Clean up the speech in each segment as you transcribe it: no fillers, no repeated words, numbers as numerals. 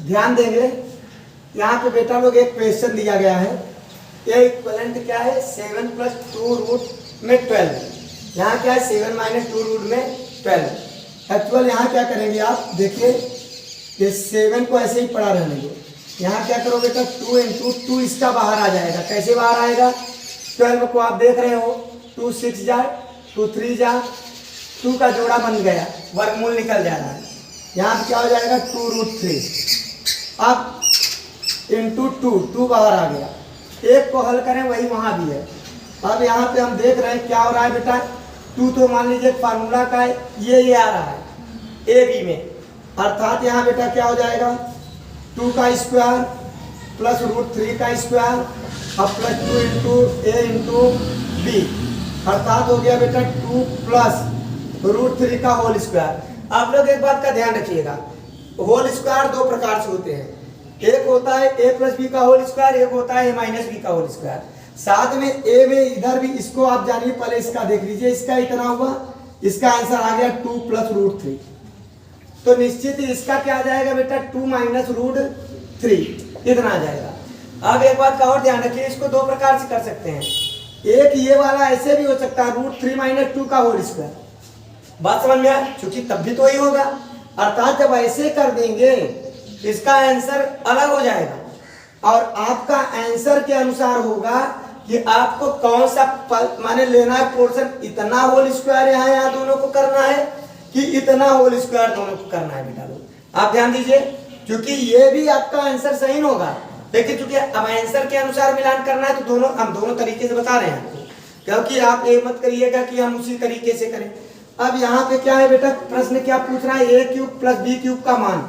ध्यान देंगे, यहाँ पे बेटा लोग एक क्वेश्चन दिया गया है, ये इक्वलेंट क्या है 7 + 2 रूट में 12। यहाँ क्या है 7 - 2 रूट में 12। एक्चुअल यहाँ क्या करेंगे आप देखिए, ये 7 को ऐसे ही पड़ा रहने दो। यहाँ क्या करो बेटा 2 × 2 इसका बाहर आ जाएगा। कैसे बाहर आएगा? 12 को आप देख रहे हो 2 6 जा 2 3 जा 2 का जोड़ा बन गया, वर्गमूल निकल जा रहा है। यहाँ पे क्या हो जाएगा 2√3। अब इंटू 2 बाहर आ गया। एक को हल करें वही वहाँ भी है। अब यहाँ पे हम देख रहे हैं क्या हो रहा है बेटा, 2 तो मान लीजिए फार्मूला का है, ये आ रहा है ए बी में, अर्थात यहाँ बेटा क्या हो जाएगा 2 का स्क्वायर प्लस √3 का स्क्वायर अब प्लस 2 × a × b, अर्थात हो गया बेटा 2 + √3 का होल स्क्वायर। आप लोग एक बात का ध्यान रखिएगा, होल स्क्वायर दो प्रकार से होते हैं, एक होता है a + b का होल स्क्वायर, एक होता है a - b का होल स्क्वायर। साथ में a में इधर भी इसको आप जानिए, पहले इसका देख लीजिए, इसका इतना हुआ, इसका आंसर आ गया 2 + √3। तो निश्चित ही इसका क्या आ जाएगा बेटा 2 - √3 इतना आ जाएगा। अब एक बात का और ध्यान रखिए, इसको दो प्रकार से कर सकते हैं। एक ये वाला ऐसे भी हो सकता है √3 - 2 का होल स्क्वायर। बात समझ में आया? क्योंकि तब भी तो ही होगा, अर्थात जब ऐसे कर देंगे इसका आंसर अलग हो जाएगा और आपका आंसर के अनुसार होगा कि आपको कौन सा माने लेना है पोर्शन, इतना होल स्क्वायर यहाँ दोनों को करना है कि इतना होल स्क्वायर दोनों को करना है। बेटा लोग आप ध्यान दीजिए, क्योंकि ये भी आपका आंसर सही होगा, लेकिन क्योंकि अब आंसर के अनुसार मिलान करना है तो हम दोनों तरीके से बता रहे हैं आपको, क्योंकि आप ये मत करिएगा कि हम उसी तरीके से करें। अब यहाँ पे क्या है बेटा, प्रश्न क्या पूछ रहा है, a³ + b³ का मान,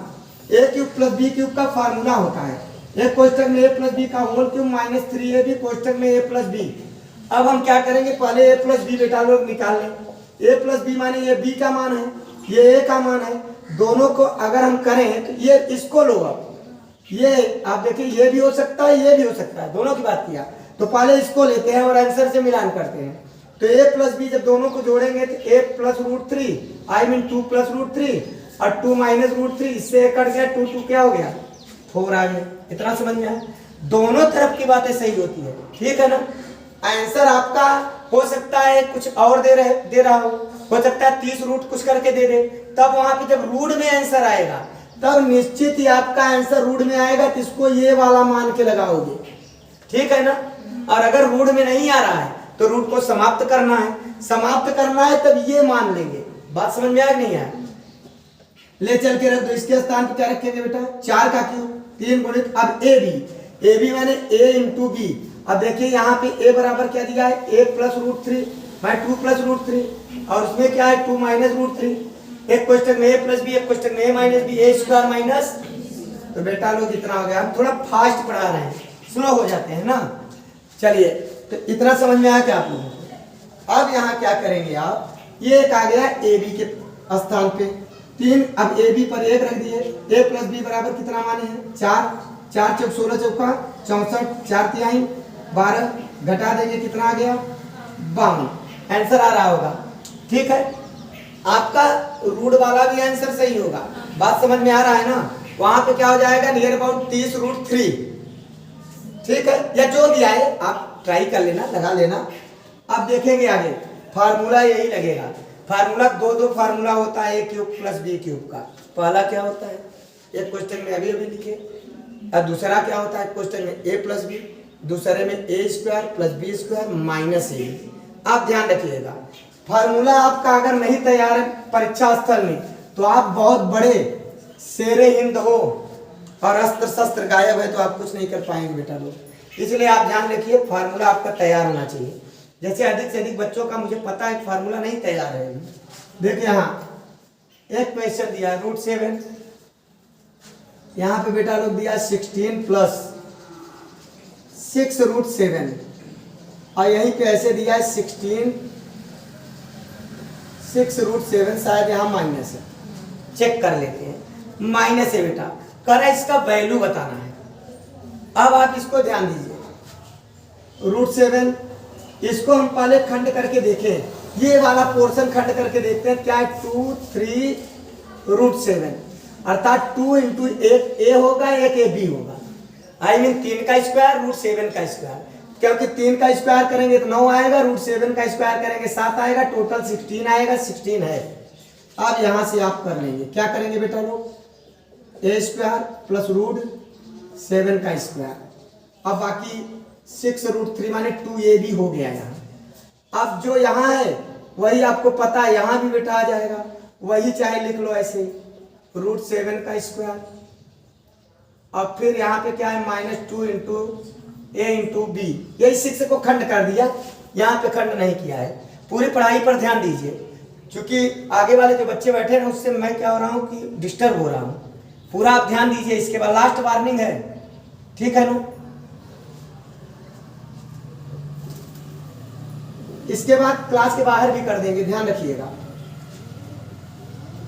a³ + b³ का फार्मूला होता है, एक कोष्ठक में a + b का होल क्यूब -3ab कोष्ठक में a + b। अब हम क्या करेंगे, पहले a + b बेटा लोग निकाल लें। a + b माने ये b का मान है, ये a का मान है, दोनों को अगर हम करें तो ये इसको लो, अब ये आप देखिए ये भी हो सकता है, ये भी हो सकता है, दोनों की बात किया तो पहले इसको लेते हैं और आंसर से मिलान करते हैं। तो a + b जब दोनों को जोड़ेंगे तो a + √3 आई मीन 2 + √3 और 2 - √3, इससे कट गया 2 क्या हो गया 4 आ गया। इतना समझ में आया? दोनों तरफ की बातें सही होती है, ठीक है ना। आंसर आपका हो सकता है कुछ और दे रहा हो सकता है 30 रूट कुछ करके दे दे, तब वहां पे जब रूट में आंसर आएगा तब निश्चित ही आपका आंसर रूट में आएगा, तो इसको ये वाला मान के लगाओगे, ठीक है ना। और अगर रूट में नहीं आ रहा है तो रूट को समाप्त करना है तब ये मान लेंगे। बात समझ में आया नहीं आया? ले चल के रख दो, इसके स्थान पर क्या रखेंगे बेटा 4 का क्यूब 3 गुणित अब ए बी माने a × b। अब देखिए यहाँ पे a बराबर क्या दिया है a + √3 बाय 2 + √3 और उसमें क्या है 2 - √3, एक कोष्ठक में a + b एक कोष्ठक में a - b a² माइनस, तो बेटा लोग इतना हो गया। हम थोड़ा फास्ट पढ़ा रहे हैं, स्लो हो जाते हैं ना। चलिए तो इतना समझ में आया क्या आप लोगों को? अब यहाँ क्या करेंगे आप, ये एक आ गया ए बी के स्थान पे 3, अब ए बी पर 1 रख दिए, a + b बराबर कितना माने हैं 4, 4 × 16 = 64, 4 × 12 घटा देंगे कितना आ गया 52। आंसर आ रहा होगा, ठीक है। आपका रूट वाला भी आंसर सही होगा, बात समझ में आ रहा है ना। वहां पे क्या हो जाएगा नियर अबाउट 30 √3, ठीक है, या जो भी आए आप ट्राई कर लेना, लगा लेना। अब देखेंगे आगे फार्मूला यही लगेगा, फार्मूला दो फार्मूला होता है a³ + b³ का। पहला क्या होता है एक क्वेश्चन में अभी लिखे, और दूसरा क्या होता है क्वेश्चन में a + b, दूसरे में a² + b² - a। आप ध्यान रखिएगा, फार्मूला आपका अगर नहीं तैयार है परीक्षा स्थल में तो आप बहुत बड़े शेरे हिंद हो और अस्त्र शस्त्र गायब है तो आप कुछ नहीं कर पाएंगे बेटा लोग। इसलिए आप ध्यान रखिए फार्मूला आपका तैयार होना चाहिए। जैसे अधिक से अधिक बच्चों का मुझे पता है फार्मूला नहीं तैयार है। देखिए यहाँ एक क्वेश्चन दिया √7, यहाँ पे बेटा लोग दिया 16 + 6 √7 और यहीं पे ऐसे दिया है 16 6 √7, शायद यहाँ माइनस है, चेक कर लेते हैं। माइनस है बेटा, कर इसका वैल्यू बताना है। अब आप इसको ध्यान दीजिए, √7 इसको हम पहले खंड करके देखें, ये वाला पोर्शन खंड करके देखते हैं क्या है 2 3 √7। अर्थात 2 इंटू एक ए होगा, एक ए बी होगा। आई मीन 3 का स्क्वायर रूट 7 का स्क्वायर, क्योंकि 3 का स्क्वायर करेंगे तो 9 आएगा, रूट 7 का स्क्वायर करेंगे 7 आएगा, टोटल 16 आएगा, 16 है। अब यहां से आप कर लेंगे, क्या करेंगे बेटा लोग, ए स्क्वायर प्लस रूट 7 का स्क्वायर, अब बाकी 6 रूट 3 माने 2 ए बी हो गया यहाँ। अब जो यहाँ है वही आपको पता है, यहाँ भी बेटा आ जाएगा, वही चाहे लिख लो ऐसे, रूट 7 का स्क्वायर। अब फिर यहाँ पे क्या है, -2 इंटू ए इंटू बी, यही 6 को खंड कर दिया, यहाँ पे खंड नहीं किया है। पूरी पढ़ाई पर ध्यान दीजिए, क्योंकि आगे वाले जो बच्चे बैठे हैं उससे मैं क्या हो रहा हूँ कि डिस्टर्ब हो रहा हूँ। पूरा आप ध्यान दीजिए, इसके बाद लास्ट वार्निंग है, ठीक है ना। इसके बाद क्लास के बाहर भी कर देंगे, ध्यान रखिएगा।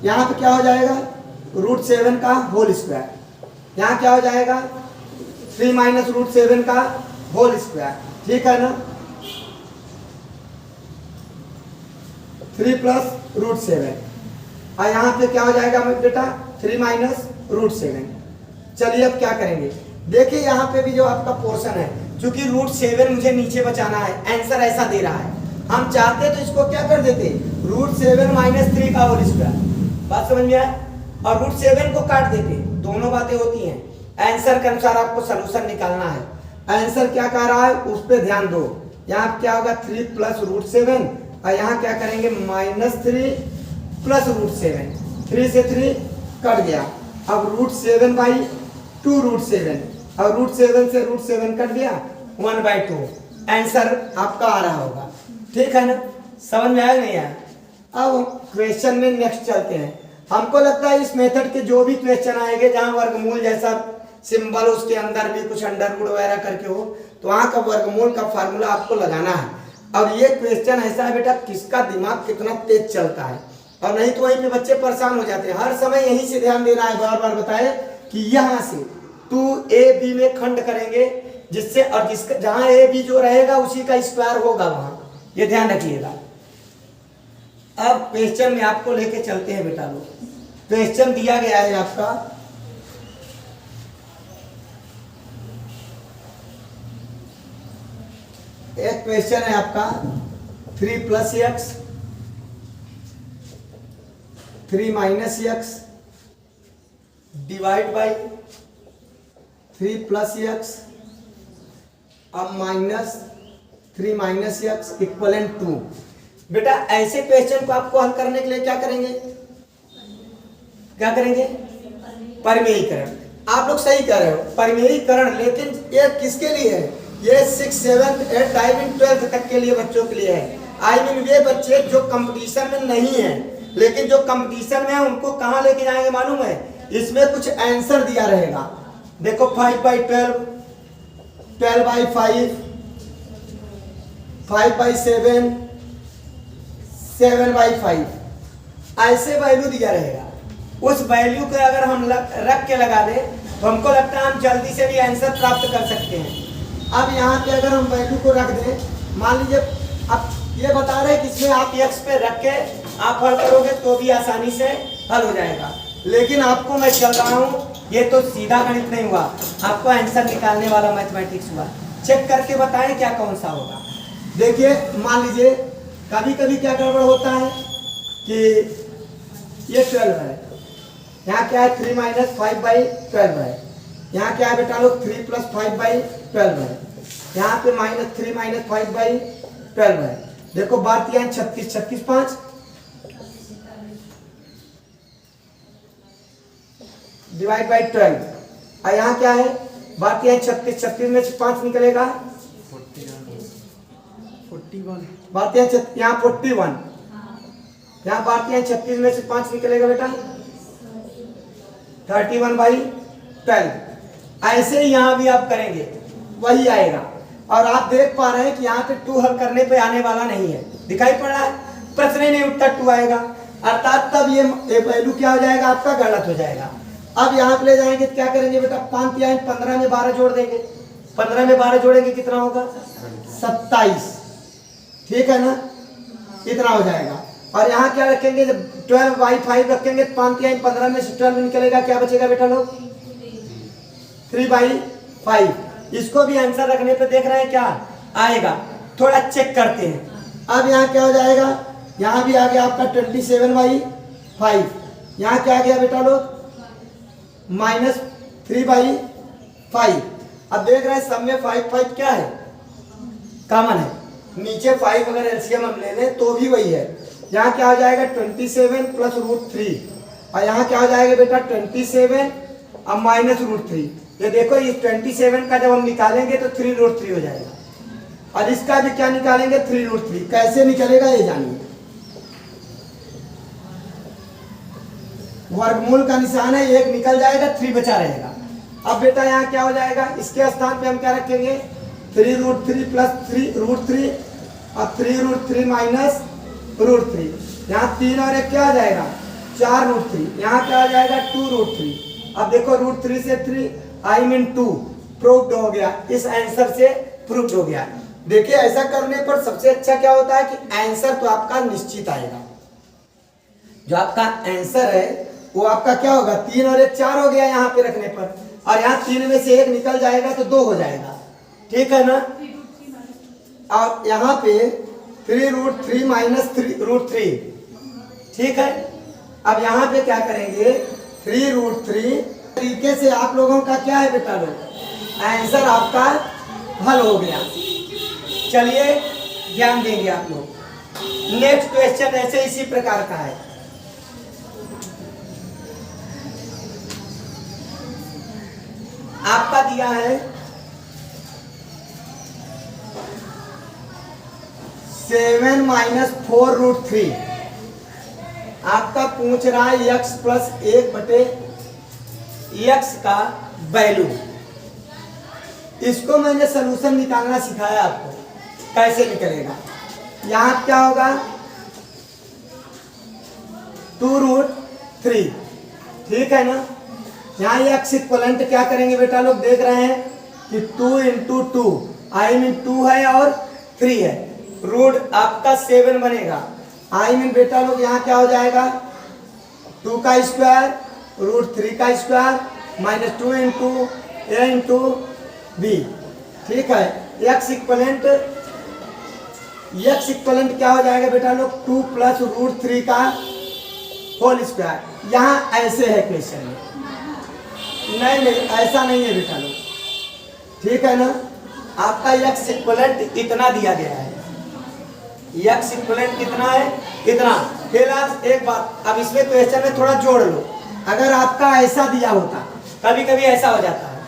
यहाँ पे क्या हो जाएगा, रूट 7 का होल स्क्वायर, यहाँ क्या हो जाएगा 3 माइनस रूट 7 का होल स्क्वायर, ठीक है ना। 3 प्लस रूट 7 और यहाँ पे क्या हो जाएगा बेटा 3 माइनस रूट 7। चलिए अब क्या करेंगे, देखिए यहाँ पे भी जो आपका पोर्शन है, क्योंकि रूट 7 मुझे नीचे बचाना है, आंसर ऐसा दे रहा है, हम चाहते तो इसको क्या कर देते, रूट 7 माइनस 3 का होल स्क्वायर, बात समझ में आया, और रूट 7 को काट देते, दोनों बातें होती हैं। आंसर के अनुसार आपको सलूशन निकालना है, आंसर क्या कह रहा है उस पर ध्यान दो। यहाँ क्या होगा 3 प्लस रूट 7 और यहाँ क्या करेंगे -3 प्लस रूट 7, 3 से 3 कट गया, अब रूट 7/2 रूट 7 और रूट 7 से रूट 7 कट गया 1/2, आंसर आपका आ रहा होगा, ठीक है ना। समझ में आया नहीं आया। अब क्वेश्चन में नेक्स्ट चलते हैं। हमको लगता है इस मेथड के जो भी क्वेश्चन आएंगे जहां वर्गमूल जैसा सिंबल उसके अंदर भी कुछ अंडरवुड वगैरह करके हो, तो वहां का वर्गमूल का फार्मूला आपको लगाना है। अब ये क्वेश्चन ऐसा है बेटा, किसका दिमाग कितना तेज चलता है, और नहीं तो वहीं पे बच्चे परेशान हो जाते हैं। हर समय यहीं से ध्यान देना है, बार बार बताए कि यहाँ से 2ab में खंड करेंगे, जिससे और जिसका जहां ए बी जो रहेगा उसी का स्क्वायर होगा वहां, ये ध्यान रखिएगा। अब क्वेश्चन में आपको लेके चलते हैं बेटा लोग। क्वेश्चन दिया गया है आपका, एक क्वेश्चन है आपका 3 plus x 3 minus x divide by 3 plus x अब -3 माइनस एक्स इक्वलेंट 2। बेटा ऐसे क्वेश्चन को आपको हल करने के लिए क्या करेंगे, क्या करेंगे, परिमेयीकरण। आप लोग सही कह रहे हो, परिमेयीकरण, लेकिन ये किसके लिए है, ये 6, 7, 8, 9, 12 तक के लिए बच्चों के लिए है। आई मीन वे बच्चे जो कंपटीशन में नहीं है, लेकिन जो कंपटीशन में है उनको कहाँ लेके जाएंगे मालूम है, इसमें कुछ आंसर दिया रहेगा। देखो 5/12, 12/5, 5/7, 7/5, ऐसे वैल्यू दिया रहेगा। उस वैल्यू को अगर हम रख के लगा दें तो हमको लगता है हम जल्दी से भी आंसर प्राप्त कर सकते हैं। अब यहाँ पे अगर हम वैल्यू को रख दें, मान लीजिए अब ये बता रहे हैं कि इसमें आप x पे रख के आप हल करोगे तो भी आसानी से हल हो जाएगा, लेकिन आपको मैं चल रहा हूँ, ये तो सीधा गणित नहीं हुआ, आपको आंसर निकालने वाला मैथमेटिक्स हुआ। चेक करके बताएं क्या कौन सा होगा। देखिए मान लीजिए कभी कभी क्या गड़बड़ होता है कि ये 12 है, यहाँ क्या है 3 माइनस 5/12 है, यहाँ क्या है बेटा लोग 3 प्लस 5/12 है, यहाँ पे -3 माइनस 5/12 है। देखो बात यहाँ 36, 36, 5 डिवाइड बाई 12 और यहाँ क्या है बात यहाँ 36, 36 में से 5 निकलेगा 41, बात यहाँ 41, यहाँ बात यहाँ 36 में से 5 निकलेगा बेटा 31/12। ऐसे ही यहाँ भी आप करेंगे वही आएगा, और आप देख पा रहे हैं कि यहाँ पे 2 हल करने पे आने वाला नहीं है, दिखाई पड़ रहा है, प्रश्न ही नहीं उत्तर 2 आएगा, अर्थात तब ये वैल्यू क्या हो जाएगा आपका गलत हो जाएगा। अब यहाँ पे ले जाएंगे तो क्या करेंगे बेटा 5 या 15 में 12 जोड़ देंगे, 15 में 12 जोड़ेंगे कितना होगा 27, ठीक है ना, इतना हो जाएगा। और यहाँ क्या रखेंगे, जब 12/5 रखेंगे 5×3 15 में से 12 निकलेगा, क्या बचेगा बेटा लोग 3/5। इसको भी आंसर रखने पे देख रहे हैं क्या आएगा, थोड़ा चेक करते हैं। अब यहाँ क्या हो जाएगा, यहाँ भी आ गया आपका 27/5। यहाँ क्या आ गया बेटा लोग -3/5। अब देख रहे हैं सब में 5 क्या है कॉमन है, नीचे 5 अगर एलसीएम हम ले लें तो भी वही है। यहाँ क्या हो जाएगा 27 + √3 और यहाँ क्या हो जाएगा बेटा 27 अब -√3। ये देखो इस 27 का जब हम निकालेंगे तो 3√3 हो जाएगा और इसका भी क्या निकालेंगे 3√3। कैसे निकलेगा ये जानिए, वर्गमूल का निशान है, 1 निकल जाएगा 3 बचा रहेगा। अब बेटा यहाँ क्या हो जाएगा, इसके स्थान पे हम क्या रखेंगे 3√3 + 3√3 और 3√3 - √3। यहाँ 3 और 1 क्या आ जाएगा 4√3। यहाँ क्या आ जाएगा 2√3। अब देखो √3 से 3 2 प्रूव्ड हो गया, इस आंसर से प्रूव्ड हो गया। देखिए ऐसा करने पर सबसे अच्छा क्या होता है कि आंसर तो आपका निश्चित आएगा। जो आपका आंसर है वो आपका क्या होगा 3 और 1 4 हो गया यहाँ पे रखने पर, और यहाँ 3 में से 1 निकल जाएगा तो 2 हो जाएगा, ठीक है ना। और यहाँ पे 3√3 - √3, ठीक है। अब यहाँ पे क्या करेंगे 3√3 तरीके से आप लोगों का क्या है बेटा लोग आंसर आपका हल हो गया। चलिए ध्यान देंगे आप लोग। नेक्स्ट क्वेश्चन ऐसे इसी प्रकार का है। आपका दिया है 7 - 4√3। आपका पूछ रहा है x + 1/x का वैल्यू। इसको मैंने सलूशन निकालना सिखाया आपको कैसे निकलेगा। यहाँ क्या होगा 2√3, ठीक है ना। यहाँ x इक्वलेंट क्या करेंगे बेटा लोग, देख रहे हैं कि 2 × 2 आई मीन 2 है और 3 है, रूट आपका 7 बनेगा। आई मीन बेटा लोग यहाँ क्या हो जाएगा 2 का स्क्वायर √3 का स्क्वायर -2 × a × b, ठीक है। x इक्वलेंट क्या हो जाएगा बेटा लोग 2 + √3 का होल स्क्वायर। यहाँ ऐसे है क्वेश्चन में, नहीं ऐसा नहीं है बेटा लोग, ठीक है ना। आपका x इक्वलेंट इतना दिया गया है, x इक्वलेंट कितना है इतना। फिलहाल एक बात, अब इसमें क्वेश्चन में थोड़ा जोड़ लो। अगर आपका ऐसा दिया होता, कभी कभी ऐसा हो जाता है,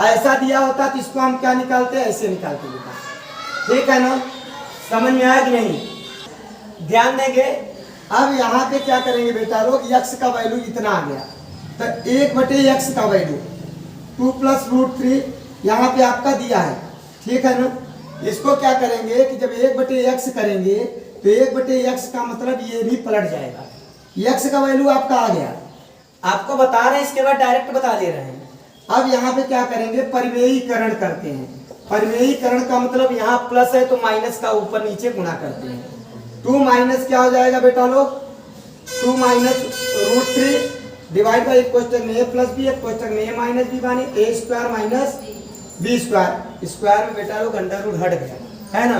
ऐसा दिया होता तो इसको हम क्या निकालते हैं ऐसे निकालते बेटा, ठीक है ना। समझ में आया कि नहीं, ध्यान देंगे। अब यहाँ पे क्या करेंगे बेटा लोग x का वैल्यू इतना आ गया तो 1/x का वैल्यू 2 + √3 यहाँ पे आपका दिया है, ठीक है ना। इसको क्या करेंगे कि जब 1/x करेंगे तो 1/x का मतलब ये भी पलट जाएगा। x का वैल्यू आपका आ गया, आपको बता रहे हैं, इसके बाद डायरेक्ट बता दे रहे हैं। अब यहाँ पे क्या करेंगे परिमेयीकरण करते हैं। परिमेयीकरण का मतलब यहाँ प्लस है तो माइनस का ऊपर नीचे गुणा करते हैं। 2 - क्या हो जाएगा बेटा लोग 2 - √3 डिवाइड बाई एक कोष्टक में a + b, एक कोष्टक में a - b माने a² - b²। स्क्वायर में बेटा लोग अंडर रूट हट गया है ना।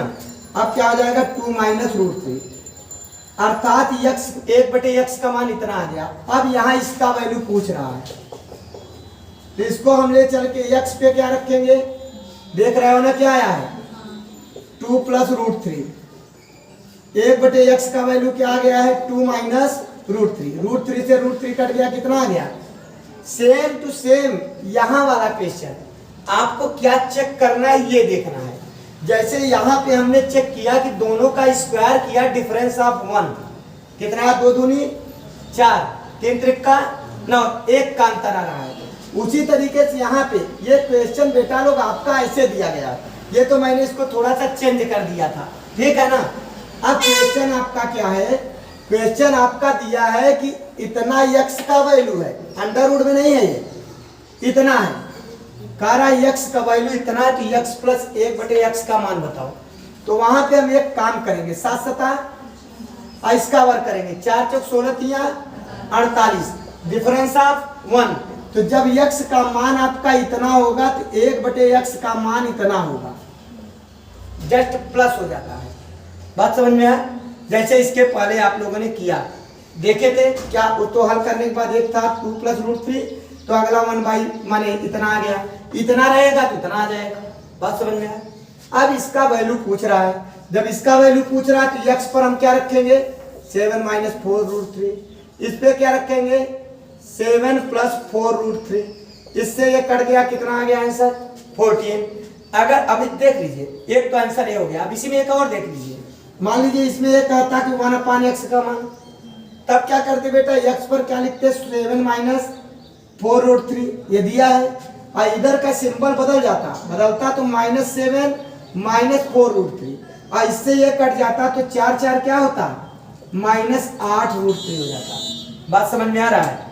अब क्या हो जाएगा 2 - √3 अर्थात x 1/x का मान इतना आ गया। अब यहाँ इसका वैल्यू पूछ रहा है तो इसको हम ले चल के x पे क्या रखेंगे, देख रहे हो ना क्या आया है 2 + √3। 1/x का वैल्यू क्या आ गया है 2 - √3। √3 से √3 कट गया, कितना आ गया। सेम टू सेम यहाँ वाला क्वेश्चन आपको क्या चेक करना है ये देखना है। जैसे यहाँ पे हमने चेक किया कि दोनों का स्क्वायर किया, डिफरेंस ऑफ 1 कितना 2 दूनी 4, 3 त्रिका 9, 1 का अंतर आ रहा है। उसी तरीके से यहाँ पे ये क्वेश्चन बेटा लोग आपका ऐसे दिया गया, ये तो मैंने इसको थोड़ा सा चेंज कर दिया था, ठीक है ना। अब क्वेश्चन आपका क्या है, क्वेश्चन आपका दिया है कि इतना x का वैल्यू है, अंडर रूट में नहीं है, ये इतना है, कह रहा है x का वैल्यू इतना है तो x + 1/x का मान बताओ। तो वहां पे हम एक काम करेंगे, 7 × 7 और इसका वर्ग करेंगे, 4 चौक 16 तिया 48, डिफरेंस ऑफ 1। तो जब x का मान आपका इतना होगा तो 1/x का मान इतना होगा, जस्ट प्लस हो जाता है। बात समझ में आया? जैसे इसके पहले आप लोगों ने किया, देखे थे क्या, वो तो हल करने के बाद एक था 2 + √3, तो अगला 1 माने इतना आ गया, इतना रहेगा तो इतना आ जाएगा। बात समझ में आया? अब इसका वैल्यू पूछ रहा है, जब इसका वैल्यू पूछ रहा है तो x पर हम क्या रखेंगे, 7 - 4√3, इस पे क्या रखेंगे, 7 + 4√3, इससे ये कट गया, कितना आ गया आंसर, 14। अगर अभी देख लीजिए, एक तो आंसर ये हो गया। अब इसी में एक और देख लीजिए, मान लीजिए इसमें ये कहता कि 1/x का मान, तब क्या करते बेटा, x पर क्या लिखते, 7 - 4√3, ये दिया है, और इधर का सिंबल बदलता तो -7 - 4√3, और इससे ये कट जाता तो 4 - 4 क्या होता, -8√3 हो जाता। बात समझ में आ रहा है?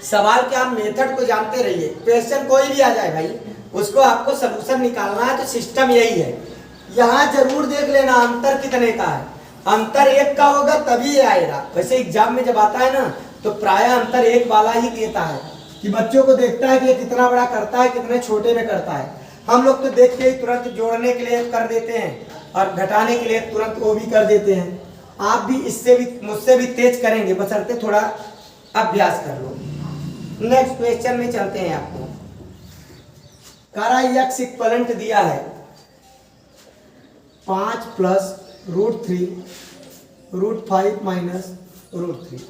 सवाल के आप मेथड को जानते रहिए, क्वेश्चन कोई भी आ जाए भाई, उसको आपको सलूशन निकालना है, तो सिस्टम यही है। यहाँ जरूर देख लेना अंतर कितने का है, अंतर 1 का होगा तभी ये आएगा। वैसे एग्जाम में जब आता है ना तो प्राय अंतर 1 वाला ही देता है, कि बच्चों को देखता है कि ये कितना बड़ा करता है, कितने छोटे में करता है। हम लोग तो देख के ही तुरंत जोड़ने के लिए कर देते हैं और घटाने के लिए तुरंत वो भी कर देते हैं। आप भी इससे भी मुझसे भी तेज करेंगे, बशर्ते थोड़ा अभ्यास कर लो। नेक्स्ट क्वेश्चन में चलते हैं। आपको करा x इक्वलेंट दिया है 5 + √3 √5 - √3,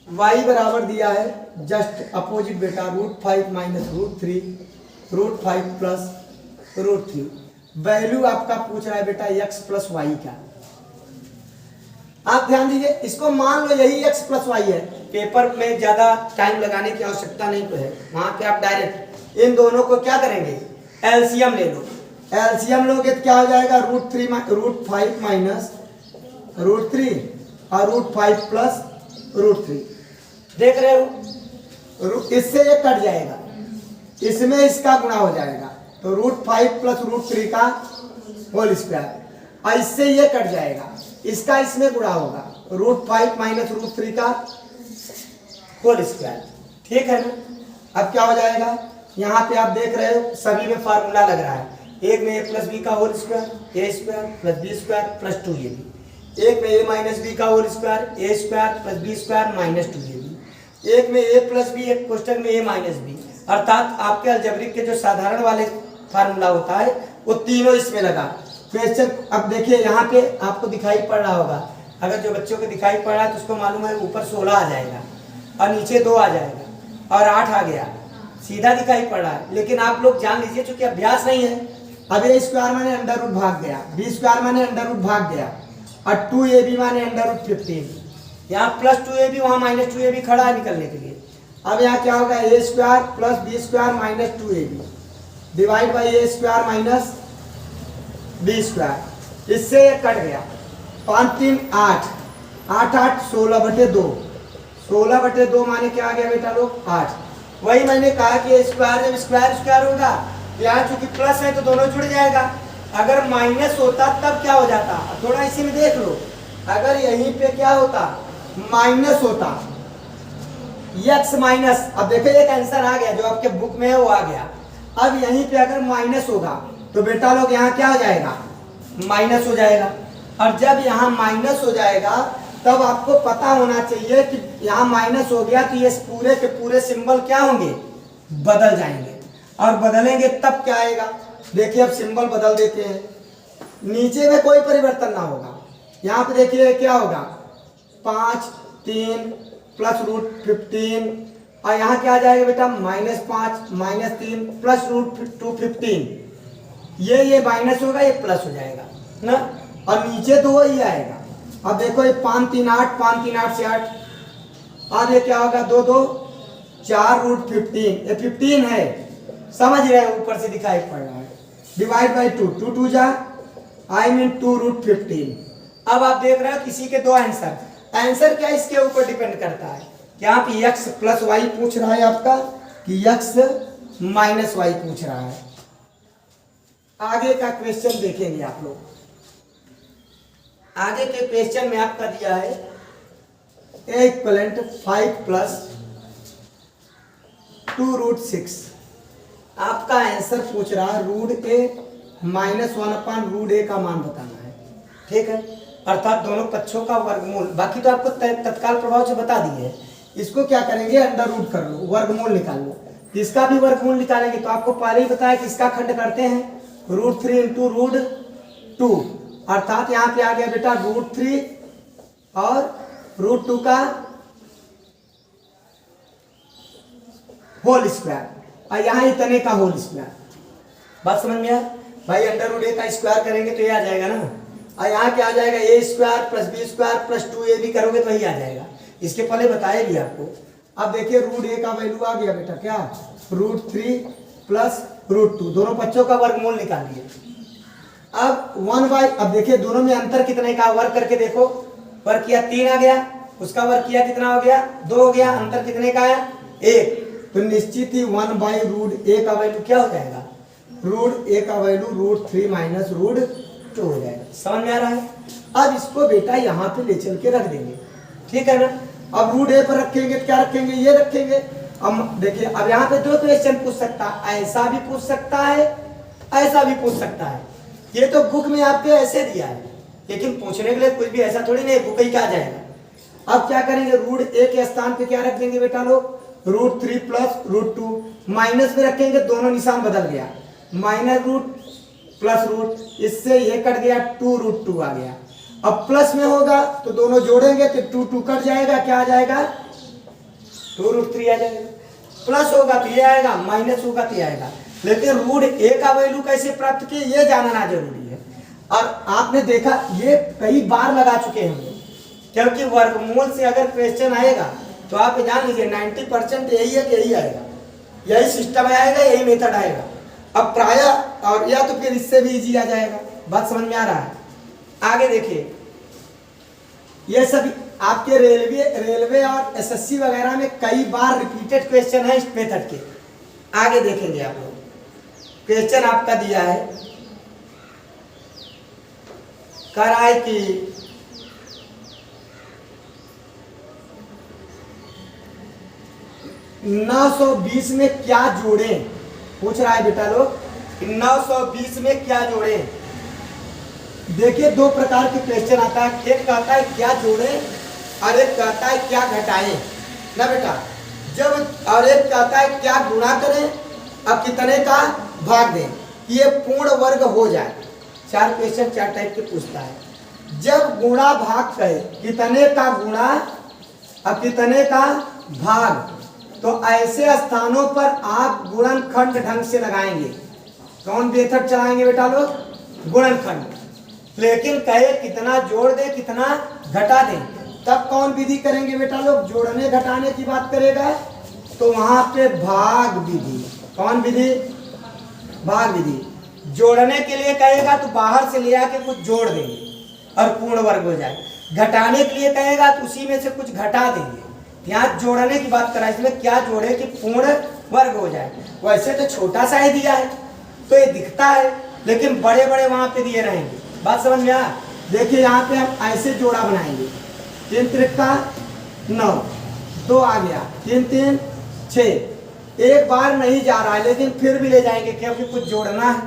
y बराबर दिया है जस्ट अपोजिट बेटा, √5 - √3 √5 + √3। वैल्यू आपका पूछ रहा है बेटा x + y का। आप ध्यान दीजिए, इसको मान लो यही x + y है, पेपर में ज्यादा टाइम लगाने की आवश्यकता नहीं तो है, वहां पे आप डायरेक्ट इन दोनों को क्या करेंगे, एलसीएम ले लो। एलसीएम लोगे तो क्या हो जाएगा, √5 - √3 और √5 + √3, देख रहे हो, इससे ये कट जाएगा, इसमें इसका गुणा हो जाएगा, तो √5 + √3 का होल स्क्वायर, और इससे ये कट जाएगा, इसका इसमें गुणा होगा, √5 - √3 का होल स्क्वायर। ठीक है ना? अब क्या हो जाएगा, यहाँ पे आप देख रहे हो सभी में फार्मूला लग रहा है, एक में a + b का whole square, a² + b² + 2ab, एक में a - b का whole square, a² + b² - 2ab, एक में a + b, एक कोष्टक में a - b, अर्थात आपके अलजेब्रिक के जो साधारण वाले फार्मूला होता है वो तीनों इसमें लगा। क्वेश्चन अब देखिए, यहाँ पे आपको दिखाई पड़ रहा होगा, अगर जो बच्चों को दिखाई पड़ रहा है तो उसको मालूम है ऊपर 16 आ जाएगा और नीचे 2 आ जाएगा और 8 आ गया, सीधा दिखाई पड़ रहा है। लेकिन आप लोग जान लीजिए, चूंकि अभ्यास नहीं है, अब a स्क्वायर माने √ भाग गया, b² माने √ भाग गया, और 2ab माने √15, यहाँ +2ab वहाँ -2ab खड़ा है निकलने के लिए। अब यहाँ क्या होगा, a² + b² - 2ab divide by a² - b², इससे ये कट गया, 5 3 8 8 8 16/2, 16/2 माने क्या आ गया बेटा लोग, 8। वही मैंने कहा कि स्क्वायर जब स्क्वायर होगा, यहाँ चूंकि प्लस है तो दोनों जुड़ जाएगा, अगर माइनस होता तब क्या हो जाता, थोड़ा इसी में देख लो, अगर यहीं पे क्या होता, माइनस होता, x माइनस, अब देखो एक आंसर आ गया जो आपके बुक में है वो आ गया। अब यहीं पे अगर माइनस होगा तो बेटा लोग यहाँ क्या हो जाएगा, माइनस हो जाएगा, और जब यहाँ माइनस हो जाएगा तब आपको पता होना चाहिए कि यहाँ माइनस हो गया तो ये पूरे के पूरे सिंबल क्या होंगे, बदल जाएंगे, और बदलेंगे तब क्या आएगा। देखिए अब सिंबल बदल देते हैं, नीचे में कोई परिवर्तन ना होगा, यहाँ पे देखिए क्या होगा, 5 3 + √15, और यहाँ क्या आ जाएगा बेटा, -5 -3 + √215, ये माइनस होगा, ये प्लस हो जाएगा ना, और नीचे तो वही आएगा। अब देखो ये 5 3 8 5 3 8 से 8, अब ये क्या होगा, 2 2 4 √15, ये 15 है, समझ रहे हैं, ऊपर से दिखाई पड़ रहा है, डिवाइड बाई 2 2 2 जा, I mean 2 √15। अब आप देख रहे हो किसी के दो आंसर, आंसर क्या इसके ऊपर डिपेंड करता है, यहाँ पे x + y पूछ रहा है आपका कि x - y पूछ रहा है। आगे का क्वेश्चन देखेंगे आप लोग, आगे के क्वेश्चन में आपका दिया है ए इक्वलेंट 5 प्लस 2√6। आपका आंसर पूछ रहा है √a माइनस 1/√a का मान बताना है। ठीक है, अर्थात दोनों पक्षों का वर्गमूल। बाकी तो आपको तत्काल प्रभाव से बता दिए है। इसको क्या करेंगे, अंडर रूट कर लो, वर्गमूल निकाल लो। इसका भी वर्गमूल निकालेंगे तो आपको पहले ही बताया कि इसका खंड करते हैं √3 इंटू √2, अर्थात यहाँ पे आ गया बेटा √3 और √2 का होल स्क्वायर, और यहाँ इतने का होल स्क्वायर। बात समझ में आया भाई? अंडर रूट a का स्क्वायर करेंगे तो ये आ जाएगा ना, और यहाँ क्या आ जाएगा a² plus b² plus 2ab करोगे तो यही आ जाएगा। इसके पहले बताया भी आपको। अब देखिए √a का वैल्यू आ गया बेटा, क्या √3 प्लस √2, दोनों पक्षों का वर्गमूल निकालिए। अब देखिए दोनों में अंतर कितने का, वर्ग करके देखो। वर्ग किया 3 आ गया, उसका वर्ग किया कितना हो गया 2 हो गया, अंतर कितने का आया 1। तो निश्चित ही 1/√a का वैल्यू क्या हो जाएगा, √a का वैल्यू √3 माइनस √2 हो जाएगा। समझ में आ रहा है? अब इसको बेटा यहाँ पे ले चल के रख देंगे, ठीक है ना। अब √a पर रखेंगे तो क्या रखेंगे, ये रखेंगे। अब देखिए अब यहाँ पे 2 क्वेश्चन पूछ सकता है, ऐसा भी पूछ सकता है, ऐसा भी पूछ सकता है। ये तो बुक में आपके ऐसे दिया है, लेकिन पूछने के लिए कुछ भी ऐसा थोड़ी नहीं, बुक ही क्या जाएगा। अब क्या करेंगे, √a के स्थान पे क्या रख देंगे बेटा लोग, √3 प्लस √2, माइनस में रखेंगे, दोनों निशान बदल गया, माइनस रूट प्लस रूट, इससे ये कट गया 2√2 आ गया। अब प्लस में होगा तो दोनों जोड़ेंगे तो 2 कट जाएगा, क्या आ जाएगा 2√3 आ जाएगा। प्लस होगा तो ये आएगा, माइनस होगा तो ये आएगा। लेकिन √a का वैल्यू कैसे प्राप्त किए ये जानना जरूरी है। और आपने देखा ये कई बार लगा चुके हैं हम लोग, क्योंकि वर्गमूल से अगर क्वेश्चन आएगा तो आप जान लीजिए 90% यही है कि यही आएगा, यही सिस्टम आएगा, यही मेथड आएगा। अब प्राय और या तो फिर इससे भी इजी आ जाएगा। बात समझ में आ रहा है? आगे देखिए, ये सब आपके रेलवे और एसएससी वगैरह में कई बार रिपीटेड क्वेश्चन है इस मेथड के। आगे देखेंगे आप लोग, क्वेश्चन आपका दिया है, कह रहा है कि 920 में क्या जोड़ें, पूछ रहा है बेटा लोग 920 में क्या जोड़ें। देखिए 2 प्रकार के क्वेश्चन आता है, एक कहता है क्या जोड़ें और एक कहता है क्या घटाएं ना बेटा। और एक कहता है क्या गुणा करें अब कितने का भाग दें कि ये पूर्ण वर्ग हो जाए। 4 क्वेश्चन 4 टाइप के पूछता है। जब गुणा भाग कहे कितने का गुणा अब कितने का भाग, तो ऐसे स्थानों पर आप गुणनखंड ढंग से लगाएंगे। कौन मेथड चलाएंगे बेटा लोग, गुणनखंड। लेकिन कहे कितना जोड़ दे कितना घटा दे, तब कौन विधि करेंगे बेटा लोग, जोड़ने घटाने की बात करेगा तो वहां पे भाग विधि। कौन विधि, भाग विधि। जोड़ने के लिए कहेगा तो बाहर से ले आके कुछ जोड़ देंगे और पूर्ण वर्ग हो जाए। घटाने के लिए कहेगा तो उसी में से कुछ घटा देंगे। यहाँ जोड़ने की बात करा, इसमें क्या जोड़े कि पूर्ण वर्ग हो जाए। वैसे तो छोटा सा ही दिया है तो ये दिखता है, लेकिन बड़े बड़े वहां पे दिए रहेंगे। बात समझ में आ? देखिए यहाँ पे हम ऐसे जोड़ा बनाएंगे, 3 त्रिका 9, 2 आ गया, 3 3 6। एक बार नहीं जा रहा है लेकिन फिर भी ले जाएंगे क्योंकि कुछ जोड़ना है।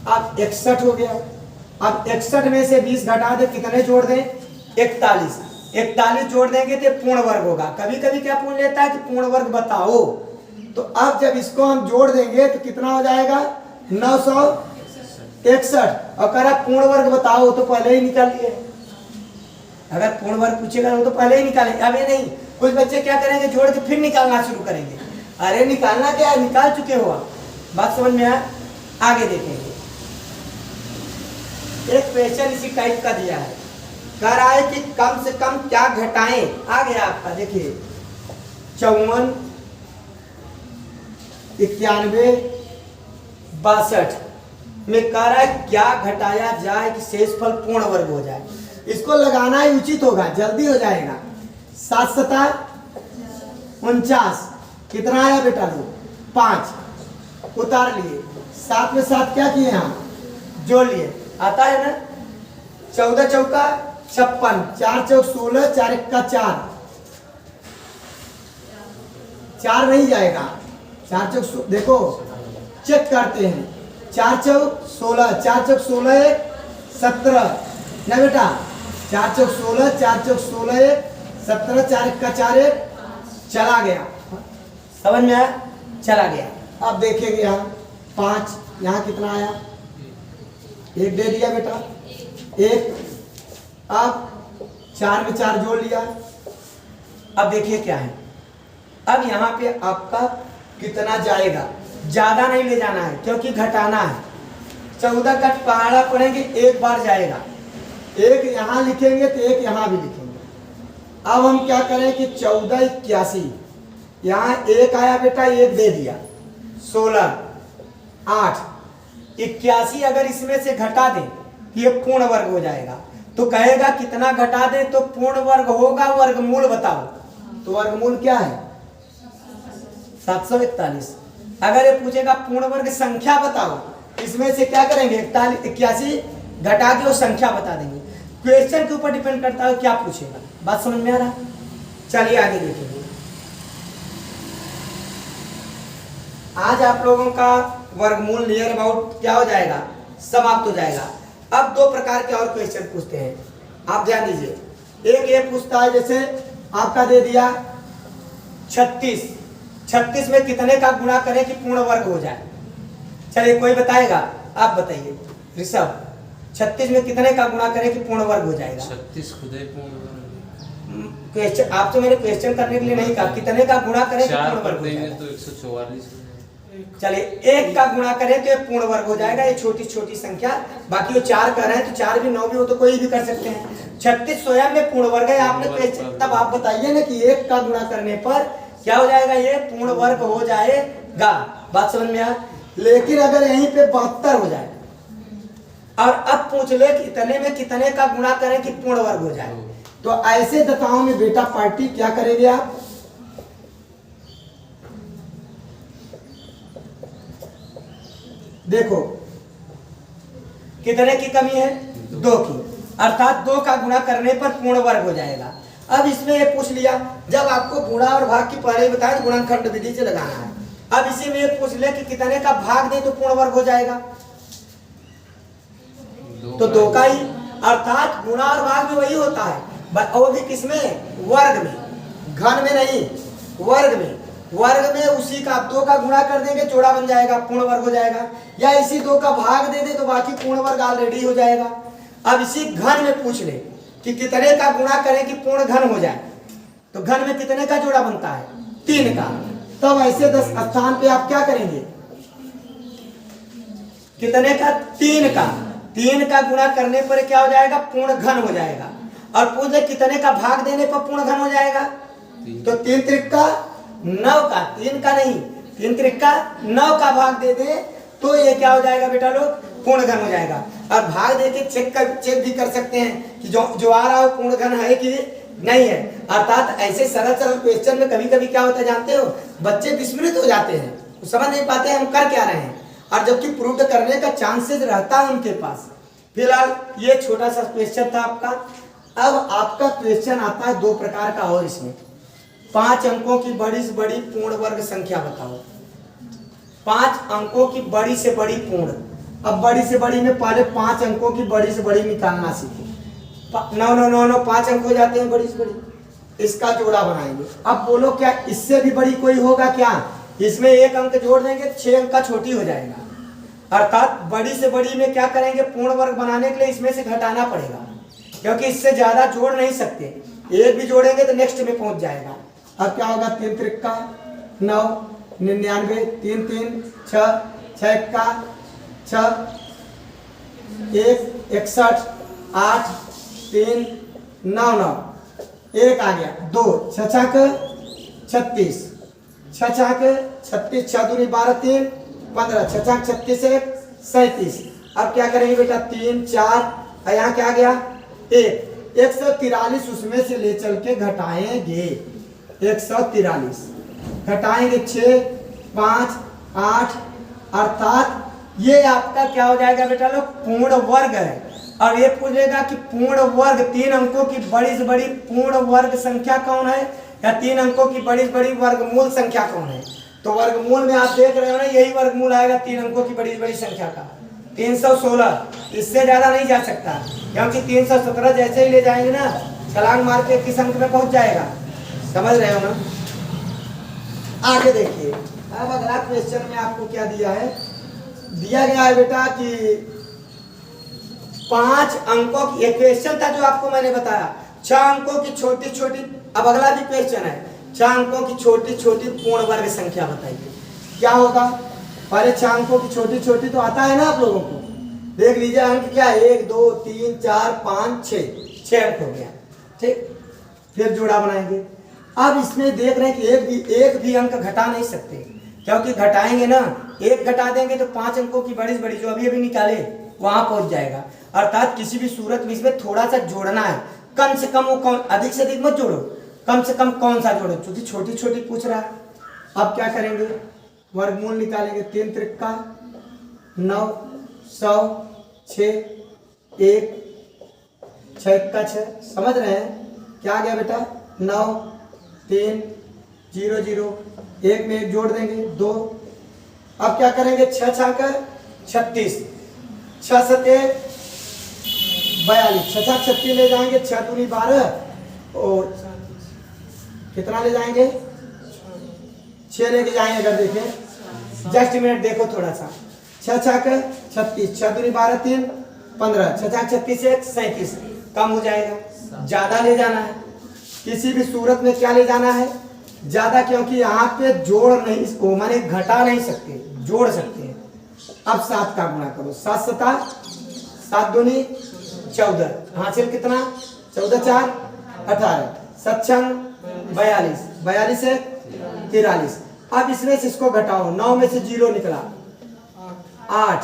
अब 61 हो गया। अब 61 में से 20 घटा दे, कितने जोड़ दें 41। 41 जोड़ देंगे तो पूर्ण वर्ग होगा। कभी कभी क्या पूछ लेता है कि पूर्ण वर्ग बताओ, तो अब जब इसको हम जोड़ देंगे तो कितना हो जाएगा 961। और कह रहा पूर्ण वर्ग बताओ तो पहले ही निकाल लिए। अगर पूर्ण वर्ग पूछेगा तो पहले ही निकालेंगे। अब ये नहीं, कुछ बच्चे क्या करेंगे जोड़ के फिर निकालना शुरू करेंगे। अरे निकालना क्या है, निकाल चुके हो आप। बात समझ में आया? आगे देखेंगे, एक क्वेश्चन इसी टाइप का दिया है, कह रहा है कि कम से कम क्या घटाएं। आ गया आपका, देखिए 54 91 62 में कह रहा है क्या घटाया जाए कि शेषफल पूर्ण वर्ग हो जाए। इसको लगाना ही उचित होगा, जल्दी हो जाएगा। 7 7 49, कितना आया बेटा लोग 5, उतार लिए। 7 में 7 क्या किए हम, जोड़ लिए, आता है ना। 14 चौका 56, 4 चौक 16, 4 इक्का 4, 4 नहीं जाएगा, 4 चौक देखो चेक करते हैं, 4 चौक 16, 4 चौक 16 1 17 ना बेटा, 4 चौक 16, 4 चौक 16 1 17, 4 इक्का 4 1 चला गया, समझ में आया, चला गया। अब देखेंगे यहाँ 5, यहाँ कितना आया, 1 दे दिया बेटा, 1, अब 4 में 4 जोड़ लिया। अब देखिए क्या है, अब यहाँ पे आपका कितना जाएगा, ज्यादा नहीं ले जाना है क्योंकि घटाना है। 14 का पहाड़ा पढ़ेंगे, एक बार जाएगा, एक यहाँ लिखेंगे तो एक यहाँ भी लिखेंगे। अब हम क्या करें कि 14 81, यहाँ 1 आया बेटा, 1 दे दिया, 16 8 81 अगर इसमें से घटा दें ये पूर्ण वर्ग हो जाएगा, तो कहेगा कितना घटा दें तो पूर्ण वर्ग होगा, वर्गमूल बताओ, तो वर्गमूल क्या है 741। अगर ये पूछेगा पूर्ण वर्ग संख्या बताओ, इसमें से क्या करेंगे 81 घटा के वो संख्या बता देंगे। क्वेश्चन के ऊपर डिपेंड करता है क्या पूछेगा, बात समझ में आ रहा। चलिए आगे देखेंगे। आज आप लोगों का वर्गमूल नियर अबाउट क्या हो जाएगा, समाप्त हो जाएगा। अब 2 प्रकार के और क्वेश्चन पूछते हैं, आप ध्यान दीजिए। एक ये पूछता है, जैसे आपका दे दिया 36, 36 में कितने का गुणा करें कि पूर्ण वर्ग हो जाए। चलिए कोई बताएगा, आप बताइए ऋषभ, 36 में कितने का गुणा करें कि पूर्ण वर्ग हो जाएगा। 36 खुद ही पूर्ण वर्ग। क्वेश्चन आप तो मैंने क्वेश्चन करने के लिए नहीं कहा, कितने का गुणा करें कि पूर्ण वर्ग हो जाएगा। तो 144। चलिए 1 का गुणा करें तो ये पूर्ण वर्ग हो जाएगा, ये छोटी छोटी संख्या, बाकी वो 4 कर रहे हैं तो 4 भी 9 भी हो तो कोई भी कर सकते हैं। 36 स्वयं में पूर्ण वर्ग है, आपने क्वेश्चन, तब आप बताइए ना कि 1 का गुणा करने पर क्या हो जाएगा, ये पूर्ण वर्ग हो जाएगा। बात समझ में आ। लेकिन अगर यहीं पे 72 हो जाए और अब पूछ ले कि इतने में कितने का गुणा करें कि पूर्ण वर्ग हो जाए, तो ऐसे दशाओं में बेटा पार्टी क्या करेंगे आप, देखो कितने की कमी है, 2 की, अर्थात 2 का गुणा करने पर पूर्ण वर्ग हो जाएगा। अब इसमें ये पूछ लिया, जब आपको गुणा और भाग की पहले ही बताया गुणनखंड विधि से लगाना है। अब इसी में ये पूछ ले कि कितने का भाग दे तो पूर्ण वर्ग हो जाएगा, तो 2 का ही, अर्थात गुणा और भाग में वही होता है, वो भी किसमें, वर्ग में, घन में नहीं, वर्ग में। वर्ग में उसी का 2 का गुणा कर देंगे, जोड़ा बन जाएगा, पूर्ण वर्ग हो जाएगा, या इसी 2 का भाग दे दे तो बाकी पूर्ण वर्ग ऑलरेडी हो जाएगा। अब इसी घन में पूछ ले कि कितने का गुणा करें कि पूर्ण घन हो जाए, तो घन में कितने का जोड़ा बनता है, 3 का। तब ऐसे 10 स्थान पे आप क्या करेंगे, कितने का, 3 का, 3 का गुणा करने पर क्या हो जाएगा, पूर्ण घन हो जाएगा। और पूछ ले कितने का भाग देने पर पूर्ण घन हो जाएगा, तो 3 त्रिका 9 का, 3 का नहीं, 3 त्रिका 9 का भाग दे दे तो ये क्या हो जाएगा बेटा लोग, पूर्ण घन हो जाएगा। और भाग देके चेक भी कर सकते हैं कि जो आ रहा है पूर्ण घन है कि नहीं है। अर्थात ऐसे सरल सरल क्वेश्चन में कभी कभी क्या होता है जानते हो, बच्चे विस्मृत हो जाते हैं, समझ नहीं पाते हैं हम कर क्या रहे हैं, और जबकि प्रूव करने का चांसेस रहता है उनके पास। फिलहाल ये छोटा सा क्वेश्चन था आपका। अब आपका क्वेश्चन आता है 2 प्रकार का और, इसमें 5 अंकों की बड़ी से बड़ी पूर्ण वर्ग संख्या बताओ। 5 अंकों की बड़ी से बड़ी पूर्ण। अब बड़ी से बड़ी में पहले 5 अंकों की बड़ी से बड़ी निकालना सीखे। 9 9 9 9 5 अंक हो जाते हैं बड़ी से बड़ी, इसका जोड़ा बनाएंगे। अब बोलो क्या इससे भी बड़ी कोई होगा क्या, इसमें 1 अंक जोड़ देंगे 6 अंक का छोटी हो जाएगा। अर्थात बड़ी से बड़ी में क्या करेंगे, पूर्ण वर्ग बनाने के लिए इसमें से घटाना पड़ेगा, क्योंकि इससे ज्यादा जोड़ नहीं सकते, 1 भी जोड़ेंगे तो नेक्स्ट में पहुंच जाएगा। अब क्या होगा, 3 त्रिका 9, 99, 3 3 6, 6 इक्का 6, 1 61, 8 3 9 9, 1 आ गया, 2 6 छक 36, 6 छक 36, 6 दूनी 12 3 15, 6 छक 36 1 37। अब क्या करेंगे बेटा, 3 4, यहाँ क्या आ गया 1, 143 उसमें से ले चल के घटाएंगे, 143 घटाएंगे 6 5 8, अर्थात ये आपका क्या हो जाएगा बेटा लोग, पूर्ण वर्ग है। और ये पूछेगा कि पूर्ण वर्ग 3 अंकों की बड़ी से बड़ी पूर्ण वर्ग संख्या कौन है, या 3 अंकों की बड़ी से बड़ी वर्गमूल संख्या कौन है। तो वर्गमूल में आप देख रहे हो ना, यही वर्गमूल आएगा 3 अंकों की बड़ी से बड़ी संख्या का, 316। इससे ज्यादा नहीं जा सकता, क्योंकि 317 जैसे ही ले जाएंगे ना, छलांग मार के किस अंक में पहुंच जाएगा। समझ रहे हो ना। आगे देखिए, अब अगला क्वेश्चन में आपको क्या दिया है, दिया गया है बेटा कि 5 अंकों की, एक क्वेश्चन था जो आपको मैंने बताया, 6 अंकों की छोटी छोटी, अब अगला भी क्वेश्चन है, 6 अंकों की छोटी छोटी पूर्ण वर्ग संख्या बताइए। क्या होगा, पहले 6 अंकों की छोटी छोटी तो आता है ना आप लोगों को, देख लीजिए अंक क्या है, 1 2 3 4 5 6 अंक हो गया, ठीक। फिर जोड़ा बनाएंगे। अब इसमें देख रहे हैं कि एक भी अंक घटा नहीं सकते, क्योंकि घटाएंगे ना, एक घटा देंगे तो 5 अंकों की बड़ी से बड़ी जो अभी अभी निकाले वहां पहुंच जाएगा। अर्थात किसी भी सूरत में इसमें थोड़ा सा जोड़ना है, कम से कम वो कौन, अधिक से अधिक मत जोड़ो, कम से कम कौन सा जोड़ो, क्योंकि छोटी छोटी पूछ रहा है। अब क्या करेंगे, वर्गमूल निकालेंगे, 3 त्रिका 9, 100, 6, 1, 6 का 6, समझ रहे हैं। क्या आ गया बेटा, 9 3 0 0, 1 में 1 जोड़ देंगे 2। अब क्या करेंगे, 6 छाक 36, 6 सते 42, 6 छाक 36 ले जाएंगे, 6 दूनी 12 और कितना ले जाएंगे, 6 लेके जाएंगे। अगर देखें जस्ट मिनट देखो थोड़ा सा, 6 छाक 36, 6 दूनी 12 3 15, 6 छाक 36 1 37, कम हो जाएगा, ज्यादा ले जाना है। किसी भी सूरत में क्या ले जाना है, ज्यादा, क्योंकि यहाँ पे जोड़ नहीं, इसको माने घटा नहीं सकते, जोड़ सकते हैं। अब 7 का गुणा करो, 7 सता 7 दूनी 14, हासिल कितना, 14 4 18, 7 6 42, 42 से 43। अब इसमें से इसको घटाओ, 9 में से 0 निकला 8,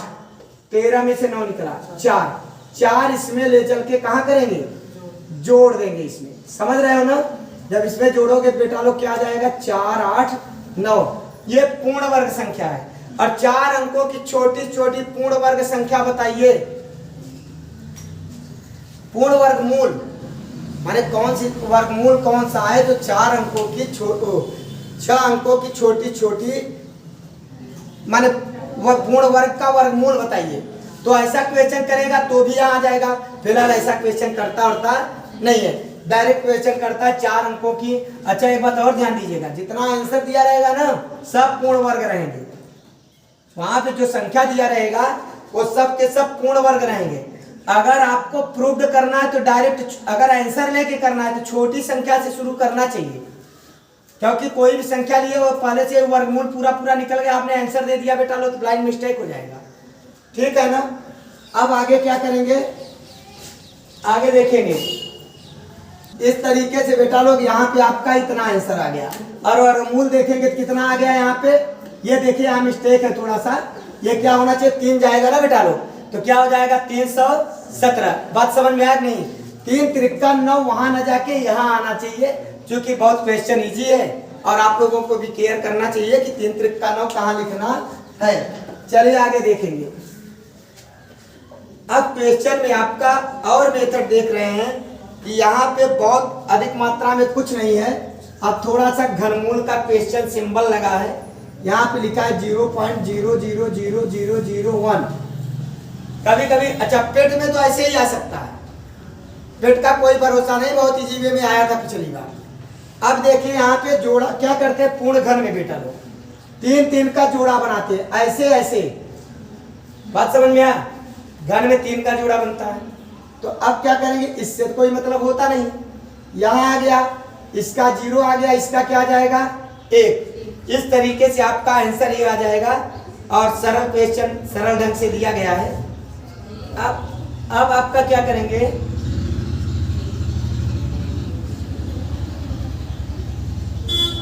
13 में से 9 निकला 4 इसमें ले चल के कहाँ करेंगे, जोड़ देंगे इसमें। समझ रहे हो ना। जब इसमें जोड़ोगे बेटा लोग क्या आ जाएगा, 4 8 9, ये पूर्ण वर्ग संख्या है। और 4 अंकों की छोटी छोटी पूर्ण वर्ग संख्या बताइए। पूर्ण वर्गमूल माने कौन सी वर्गमूल कौन सा है, तो 4 अंकों की 6 अंकों की छोटी छोटी माने वह पूर्ण वर्ग का वर्गमूल बताइए। तो ऐसा क्वेश्चन करेगा तो भी यहाँ आ जाएगा। फिलहाल ऐसा क्वेश्चन करता नहीं है, डायरेक्ट क्वेश्चन करता है 4 अंकों की। अच्छा एक बात और ध्यान दीजिएगा, जितना आंसर दिया रहेगा ना सब पूर्ण वर्ग रहेंगे। वहां पे जो संख्या दिया रहेगा वो सब के सब पूर्ण वर्ग रहेंगे। अगर आपको प्रूव्ड करना है तो डायरेक्ट, अगर आंसर लेके करना है तो छोटी संख्या से शुरू करना चाहिए, क्योंकि कोई भी संख्या लिए वो पहले से वर्गमूल पूरा निकल गया, आपने आंसर दे दिया बेटा लो तो ब्लाइंड मिस्टेक हो जाएगा। ठीक है ना। अब आगे क्या करेंगे, आगे देखेंगे इस तरीके से बेटा लोग। यहाँ पे आपका इतना आंसर आ गया और वर्गमूल देखेंगे तो कितना आ गया यहाँ पे। ये देखिए यहाँ मिस्टेक है थोड़ा सा, ये क्या होना चाहिए 3 जाएगा ना बेटा लोग, तो क्या हो जाएगा 317। बात समझ में आया नहीं। 3 त्रिका 9 वहां न जाके यहाँ आना चाहिए, क्योंकि बहुत क्वेश्चन इजी है और आप लोगों को भी केयर करना चाहिए कि 3 त्रिका 9 कहाँ लिखना है। चलिए आगे देखेंगे। अब क्वेश्चन में आपका और मेथड देख रहे हैं कि यहाँ पे बहुत अधिक मात्रा में कुछ नहीं है। अब थोड़ा सा घनमूल का क्वेश्चन सिंबल लगा है, यहाँ पे लिखा है 0.000001। कभी कभी अच्छा पेट में तो ऐसे ही आ सकता है, पेट का कोई भरोसा नहीं, बहुत इजी वे में आया था पिछली बार। अब देखिए यहाँ पे जोड़ा क्या करते हैं, पूर्ण घन में बेटा लोग 3 का जोड़ा बनाते हैं, ऐसे बात समझ में आया। घन में 3 का जोड़ा बनता है। तो अब क्या करेंगे, इससे तो कोई मतलब होता नहीं, यहाँ आ गया, इसका 0 आ गया, इसका क्या आ जाएगा 1। इस तरीके से आपका आंसर ये आ जाएगा और सरल क्वेश्चन सरल ढंग से दिया गया है। अब आपका क्या करेंगे,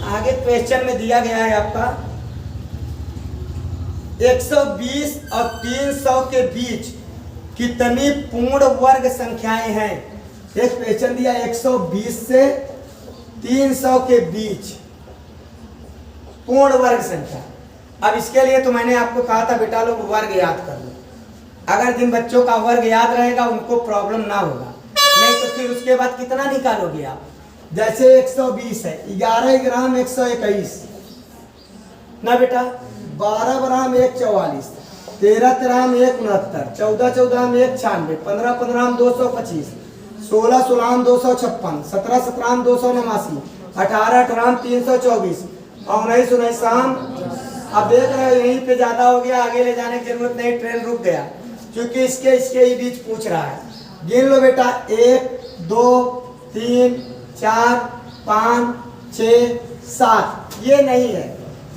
आगे क्वेश्चन में दिया गया है आपका 120 और 300 के बीच कितनी पूर्ण वर्ग संख्याएं हैं। एक क्वेश्चन दिया 120 से 300 के बीच पूर्ण वर्ग संख्या। अब इसके लिए तो मैंने आपको कहा था बेटा लोग वर्ग याद कर लो। अगर जिन बच्चों का वर्ग याद रहेगा उनको प्रॉब्लम ना होगा, नहीं तो फिर उसके बाद कितना निकालोगे आप। जैसे 120 है, 11 ग्राम 121 ना बेटा, 12 ग्राम 144, 13 ग्राम 169, 14 14 196, 15 15 225, 16 16 256, 17 17 289, 18 18 324, 19 19 अब देख रहे हो यहीं पे ज्यादा हो गया, आगे ले जाने की जरूरत नहीं, ट्रेन रुक गया क्योंकि इसके ही बीच पूछ रहा है। गिन लो बेटा, 1 2 3 4 5 6 7, ये नहीं है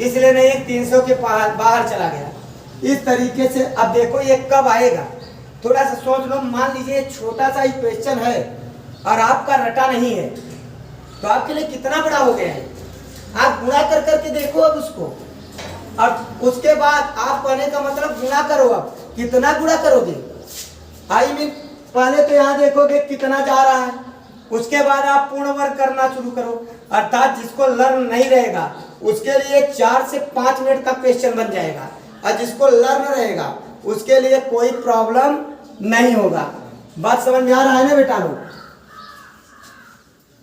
इसलिए नहीं, 300 के बाहर चला गया। इस तरीके से अब देखो ये कब आएगा, थोड़ा सा सोच लो। मान लीजिए छोटा सा इक्वेशन है और आपका रटा नहीं है, तो आपके लिए कितना बड़ा हो गया है। आप गुणा कर करके देखो अब उसको, और उसके बाद आप कहने का मतलब गुणा करो। अब कितना गुणा करोगे, आई मीन पहले तो यहाँ देखोगे कितना जा रहा है, उसके बाद आप पूर्ण वर्ग करना शुरू करो। अर्थात जिसको लर्न नहीं रहेगा उसके लिए 4 से 5 मिनट का क्वेश्चन बन जाएगा, और जिसको लर्न रहेगा उसके लिए कोई प्रॉब्लम नहीं होगा। बात समझ में आ रहा है ना बेटा लोग।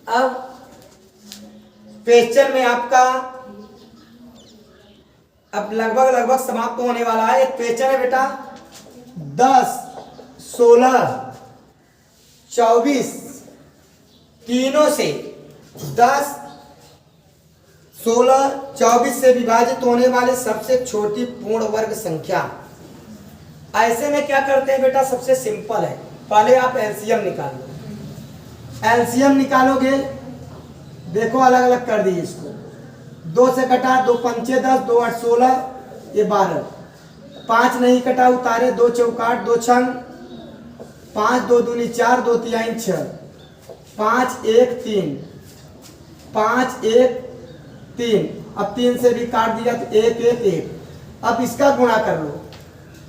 अब क्वेश्चन में आपका अब लगभग समाप्त होने वाला है। एक क्वेश्चन है बेटा, 10 16 24 तीनों से 10 16 24 से विभाजित होने वाली सबसे छोटी पूर्ण वर्ग संख्या। ऐसे में क्या करते हैं बेटा, सबसे सिंपल है, पहले आप एलसीएम निकालो। एलसीएम निकालोगे, देखो अलग अलग कर दिए इसको, 2 से कटा, 2 पंचे 10, 2 8 16, ये 12, 5 नहीं कटा उतारे, 2 चौका 8, 2 छंग 5, 2 दूनी 4, 2 तिहाई 6, 5 1 3, 5 1 3, अब 3 से भी काट दिया तो 1 1 1। अब इसका गुणा कर लो,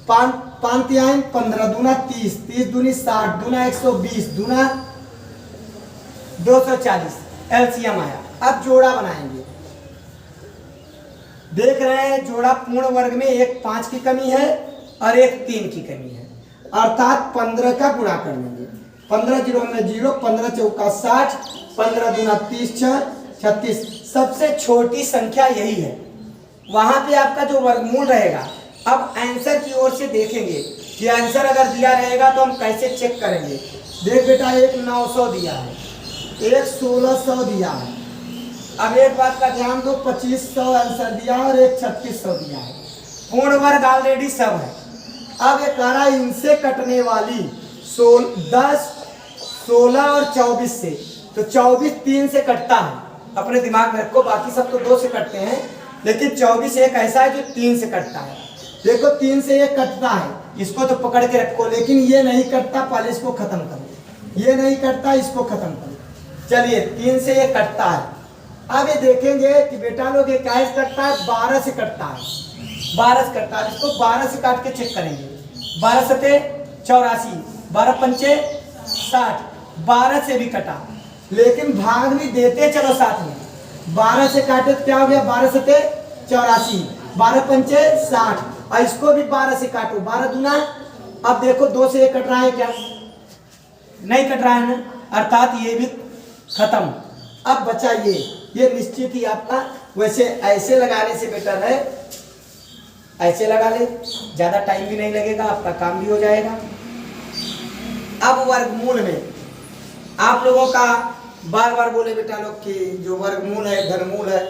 5 तिहाई 15, दूना 30, 30 दूनी 60, दूना 120, दूना 240, एलसीएम आया। अब जोड़ा बनाएंगे, देख रहे हैं जोड़ा पूर्ण वर्ग में एक 5 की कमी है और एक 3 की कमी है, अर्थात 15 का गुणा कर लेंगे। 15 0 में 0, 15 चौका 60, 15 दूना 30, 6 36, सबसे छोटी संख्या यही है, वहां पे आपका जो वर्गमूल रहेगा। अब आंसर की ओर से देखेंगे कि आंसर अगर दिया रहेगा तो हम कैसे चेक करेंगे। देख बेटा, एक 900 दिया है, एक 1600 दिया है। अब एक बात का ध्यान दो, 2500 आंसर दिया और एक 3600 दिया है। पूर्ण वर्ग ऑलरेडी सब है। अब ये कह रहा है इनसे कटने वाली 10 16 और 24 से, तो 24 3 से कटता है, अपने दिमाग में रखो। बाकी सब तो 2 से कटते हैं, लेकिन 24 एक ऐसा है जो 3 से कटता है। देखो 3 से ये कटता है, इसको तो पकड़ के रखो, लेकिन ये नहीं कटता, पहले इसको खत्म करो। ये नहीं कटता, इसको खत्म करो। चलिए 3 से ये कटता है। अब ये देखेंगे कि बेटा लोग ये कैसे कटता है, 12 से कटता है, 12 से कटता है। इसको 12 से काट के चेक करेंगे। 12 सते 84, 12 पंचे 60, 12 से भी कटा, लेकिन भाग भी देते चलो साथ में। 12 से काटे तो क्या हो गया, 12 सते 84, 12 पंचे 60, और इसको भी 12 से काटो, 12 दूना। अब देखो 2 से 1 कट रहा है क्या, नहीं कट रहा है ना, अर्थात ये भी खत्म। अब बचा ये निश्चित ही आपका। वैसे ऐसे लगाने से बेटर है, ऐसे लगा ले, ज्यादा टाइम भी नहीं लगेगा, आपका काम भी हो जाएगा। अब वर्गमूल में आप लोगों का बार बार बोले बेटा लोग कि जो वर्गमूल है, घनमूल है,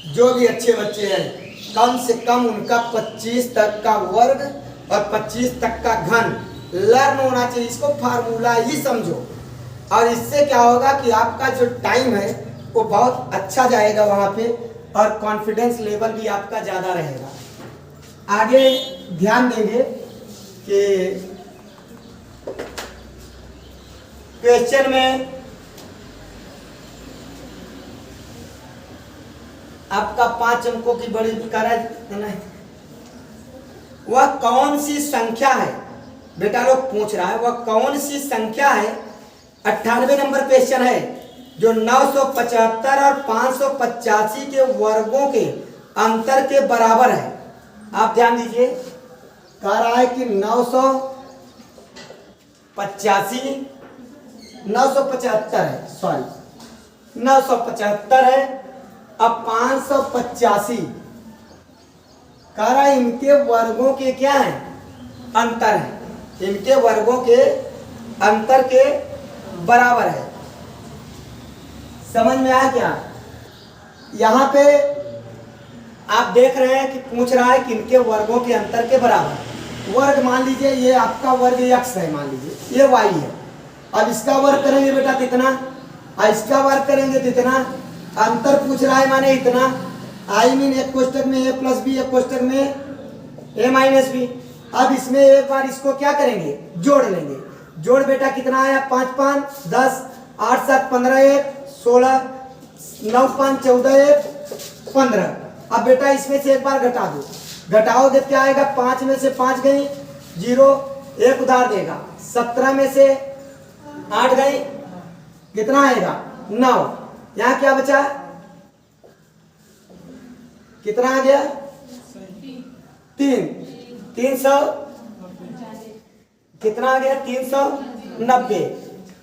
जो भी अच्छे बच्चे हैं कम से कम उनका 25 तक का वर्ग और 25 तक का घन लर्न होना चाहिए। इसको फार्मूला ही समझो, और इससे क्या होगा कि आपका जो टाइम है वो बहुत अच्छा जाएगा वहाँ पे, और कॉन्फिडेंस लेवल भी आपका ज़्यादा रहेगा। आगे ध्यान देंगे कि क्वेश्चन में आपका 5 अंकों की बड़ी है, वह कौन सी संख्या है, बेटा लोग पूछ रहा है वह कौन सी संख्या है। 98 नंबर क्वेश्चन है, जो 975 और 585 के वर्गों के अंतर के बराबर है। आप ध्यान दीजिए, कह रहा है कि 900 975 है, सॉरी 975 है। अब 585 कह रहा है इनके वर्गों के क्या है, अंतर है, इनके वर्गों के अंतर के बराबर है। समझ में आया क्या? यहाँ पे आप देख रहे हैं कि पूछ रहा है कि इनके वर्गों के अंतर के बराबर। वर्ग मान लीजिए ये आपका वर्ग x है, मान लीजिए ये y है। अब इसका वर्ग करेंगे बेटा कितना, और इसका वर्ग करेंगे कितना, अंतर पूछ रहा है माने इतना। आई मीन एक कोष्टक में a प्लस बी, एक कोष्टक में a माइनस बी। अब इसमें एक बार इसको क्या करेंगे, जोड़ लेंगे। जोड़ बेटा कितना आया, 5 5 10, 8 7 15 1 16, 9 5 14 1 15। अब बेटा इसमें से एक बार घटा दो, घटाओगे क्या आएगा, 5 में से 5 गई 0, 1 उधार देगा। 17 में से 8 गई, कितना आएगा 9। यहाँ क्या बचा, कितना आ गया 3, 300 कितना आ गया 390।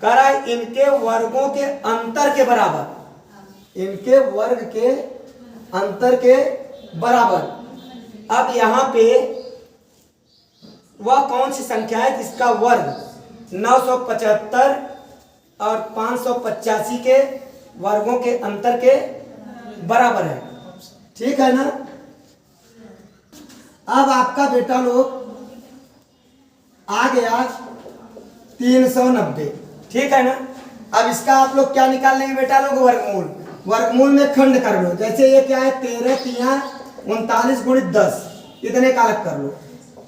कह रहा है इनके वर्गों के अंतर के बराबर, इनके वर्ग के अंतर के बराबर। अब यहां पे वह कौन सी संख्या है जिसका वर्ग 975 और 585 के वर्गों के अंतर के बराबर है, ठीक है ना। अब आपका बेटा लोग आ गया 390, ठीक है ना। अब इसका आप लोग क्या निकाल लेंगे बेटा लोग, वर्गमूल। वर्गमूल में खंड कर लो, जैसे ये क्या है 13 3 39 गुणित 10, इतने का अलग कर लो।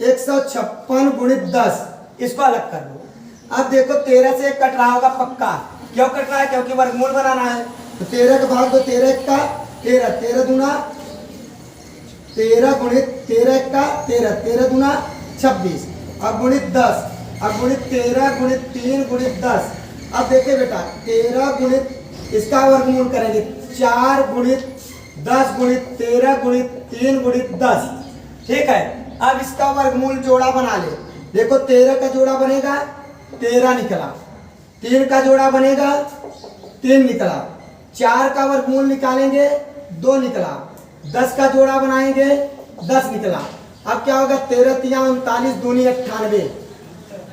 156 गुणित 10, इसको अलग कर लो। अब देखो 13 से कट रहा होगा पक्का, क्यों कट रहा है, क्योंकि वर्गमूल बनाना है। तो 13 का भाग दो, 13 का 13, 13 दूना 13 गुणित 13 का 13, 13 दूना 26। अब गुणित 10, अब गुणित 13 गुणित 3 गुणित 10। अब देखिए बेटा 13 गुणित, इसका वर्गमूल करेंगे 4 गुणित 10 गुणित 13 गुणित 3 गुणित 10, ठीक है। अब इसका वर्गमूल जोड़ा बना ले। देखो 13 का जोड़ा बनेगा 13 निकला, 3 का जोड़ा बनेगा 3 निकला, 4 का वर्गमूल निकालेंगे 2 निकला, 10 का जोड़ा बनाएंगे 10 निकला। अब क्या होगा 13 3 39 दूनी 98,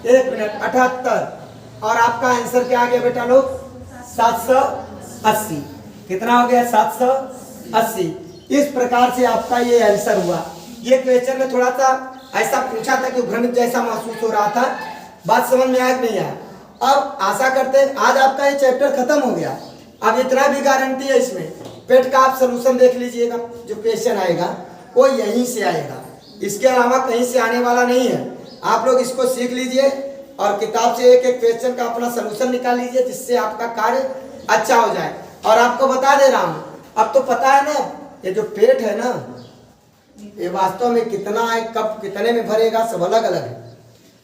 1 मिनट 78। और आपका आंसर क्या आ गया बेटा लोग 780। कितना हो गया 780। इस प्रकार से आपका ये आंसर हुआ। ये क्वेश्चन में थोड़ा सा ऐसा पूछा था कि भ्रमित जैसा महसूस हो रहा था, बात समझ में आया कि नहीं आया। अब आशा करते हैं आज आपका ये चैप्टर खत्म हो गया। अब इतना भी गारंटी है इसमें, पेट का आप सोल्यूशन देख लीजिएगा, जो क्वेश्चन आएगा वो यहीं से आएगा, इसके अलावा कहीं से आने वाला नहीं है। आप लोग इसको सीख लीजिए और किताब से एक एक क्वेश्चन का अपना सोल्यूशन निकाल लीजिए, जिससे आपका कार्य अच्छा हो जाए। और आपको बता दे रहा हूँ, अब तो पता है ना, ये जो पेट है ना, ये वास्तव में कितना है, कब कितने में भरेगा, सब अलग अलग है।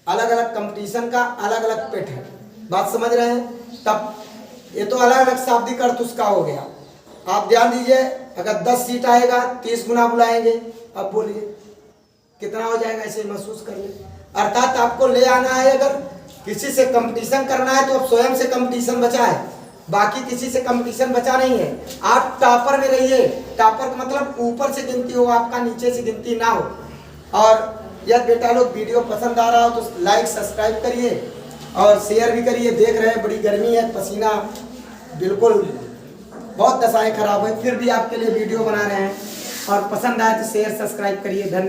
अलग अलग कंपटीशन का अलग अलग पेट है, बात समझ रहे हैं। तब ये तो अलग अलग शाब्दिक अर्थ उसका हो गया। आप ध्यान दीजिए, अगर 10 सीट आएगा 30 गुना बुलाएंगे। अब बोलिए कितना हो जाएगा, ऐसे महसूस करिए। अर्थात आपको ले आना है, अगर किसी से कंपटीशन करना है तो अब स्वयं से कंपटीशन बचा है, बाकी किसी से कंपटीशन बचा नहीं है। आप टॉपर में रहिए, टॉपर का मतलब ऊपर से गिनती हो आपका, नीचे से गिनती ना हो। और यदि बेटा लोग वीडियो पसंद आ रहा हो तो लाइक सब्सक्राइब करिए और शेयर भी करिए। देख रहे हैं बड़ी गर्मी है, पसीना बिल्कुल बहुत दशाएं खराब है, फिर भी आपके लिए वीडियो बना रहे हैं। और पसंद आए तो शेयर सब्सक्राइब करिए। धन्यवाद।